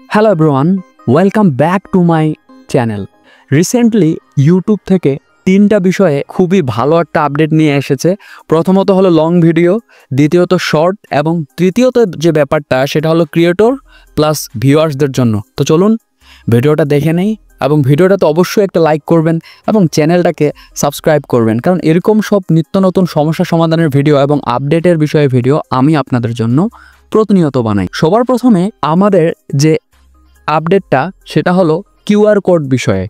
Hello everyone, welcome back to my channel. Recently YouTube থেকে তিনটা বিষয়ে খুবই ভালো একটা আপডেট নিয়ে এসেছে। প্রথমত হলো লং ভিডিও, দ্বিতীয়ত শর্ট এবং তৃতীয়ত যে ব্যাপারটা সেটা হলো ক্রিয়েটর প্লাস ভিউয়ার্সদের জন্য। তো চলুন ভিডিওটা দেখে নেই এবং ভিডিওটাতে অবশ্যই একটা লাইক করবেন এবং চ্যানেলটাকে সাবস্ক্রাইব করবেন, কারণ এরকম সব নিত্য নতুন সমস্যা সমাধানের ভিডিও এবং আপডেটের বিষয়ে ভিডিও আমি আপনাদের জন্য প্রতিনিয়ত বানাই। সবার প্রথমে আমাদের যে আপডেটটা সেটা হলো কিউআর কোড বিষয়ে।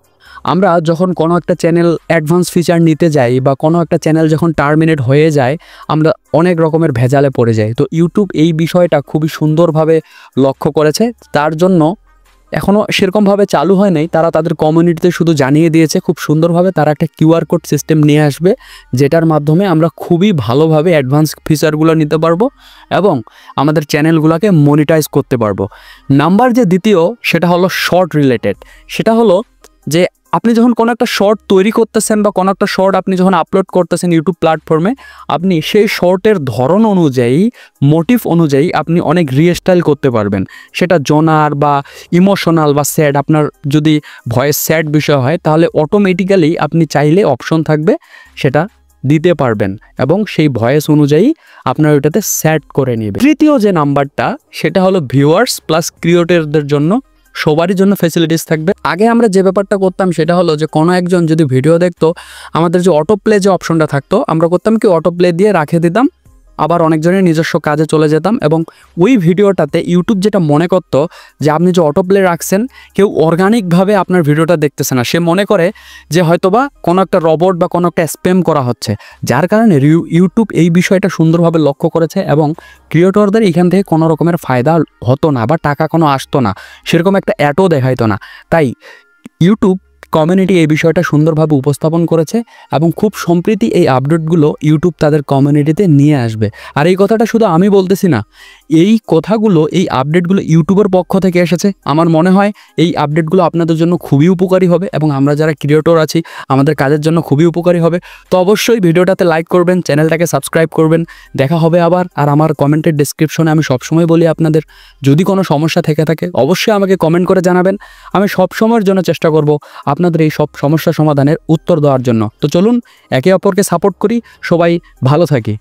আমরা যখন কোনো একটা চ্যানেল অ্যাডভান্স ফিচার নিতে যাই বা কোনো একটা চ্যানেল যখন টার্মিনেট হয়ে যায়, আমরা অনেক রকমের ভেজালে পড়ে যাই। তো ইউটিউব এই বিষয়টা খুবই সুন্দরভাবে লক্ষ্য করেছে। তার জন্য এখনও সেরকমভাবে চালু হয় নাই, তারা তাদের কমিউনিটিতে শুধু জানিয়ে দিয়েছে খুব সুন্দরভাবে তারা একটা কিউআর কোড সিস্টেম নিয়ে আসবে, যেটার মাধ্যমে আমরা খুবই ভালোভাবে অ্যাডভান্স ফিচারগুলো নিতে পারবো এবং আমাদের চ্যানেলগুলোকে মনিটাইজ করতে পারবো। নাম্বার যে দ্বিতীয় সেটা হলো শর্ট রিলেটেড। সেটা হলো যে আপনি যখন কোনো একটা শর্ট তৈরি করতেছেন বা কোনো একটা শর্ট আপনি যখন আপলোড করতেছেন ইউটিউব প্ল্যাটফর্মে, আপনি সেই শর্টের ধরন অনুযায়ী, মোটিভ অনুযায়ী আপনি অনেক রিস্টাইল করতে পারবেন। সেটা জোনার বা ইমোশনাল বা স্যাড, আপনার যদি ভয়েস স্যাড বিষয় হয় তাহলে অটোমেটিক্যালি আপনি চাইলে অপশন থাকবে সেটা দিতে পারবেন এবং সেই ভয়েস অনুযায়ী আপনার ওইটাতে সেট করে নেবে। তৃতীয় যে নাম্বারটা সেটা হলো ভিউয়ার্স প্লাস ক্রিয়েটরদের জন্য, সবারই জন্য ফ্যাসিলিটিস থাকবে। আগে আমরা যে ব্যাপারটা করতাম সেটা হলো যে কোনো একজন যদি ভিডিও দেখতো, আমাদের যে অটো প্লে যে অপশনটা থাকতো, আমরা করতাম কি অটো প্লে দিয়ে রাখে দিতাম, আবার অনেকজনের নিজস্ব কাজে চলে যেতাম এবং ওই ভিডিওটাতে ইউটিউব যেটা মনে করতো যে আপনি যে অটো প্লে রাখছেন কেউ অর্গানিকভাবে আপনার ভিডিওটা দেখতেছে না, সে মনে করে যে হয়তোবা কোনো একটা রবট বা কোনো একটা স্প্যাম করা হচ্ছে। যার কারণে ইউটিউব এই বিষয়টা সুন্দরভাবে লক্ষ্য করেছে এবং ক্রিয়েটরদের এখান থেকে কোনো রকমের ফায়দা হতো না বা টাকা কোনো আসতো না, সেরকম একটা অ্যাডও দেখাইতো না। তাই ইউটিউব কমিউনিটি এই বিষয়টা সুন্দরভাবে উপস্থাপন করেছে এবং খুব সম্প্রতি এই আপডেটগুলো ইউটিউব তাদের কমিউনিটিতে নিয়ে আসবে। আর এই কথাটা শুধু আমি বলতেছি না, এই কথাগুলো, এই আপডেটগুলো ইউটিউবের পক্ষ থেকে এসেছে। আমার মনে হয় এই আপডেটগুলো আপনাদের জন্য খুবই উপকারী হবে এবং আমরা যারা ক্রিয়েটর আছি আমাদের কাজের জন্য খুবই উপকারী হবে। তো অবশ্যই ভিডিওটাতে লাইক করবেন, চ্যানেলটাকে সাবস্ক্রাইব করবেন। দেখা হবে আবার। আর আমার কমেন্টের ডেসক্রিপশনে আমি সবসময় বলি, আপনাদের যদি কোনো সমস্যা থেকে থাকে অবশ্যই আমাকে কমেন্ট করে জানাবেন। আমি সবসময়ের জন্য চেষ্টা করব আপনাদের এই সব সমস্যা সমাধানের উত্তর দেওয়ার জন্য। তো চলুন একে অপরকে সাপোর্ট করি, সবাই ভালো থাকি।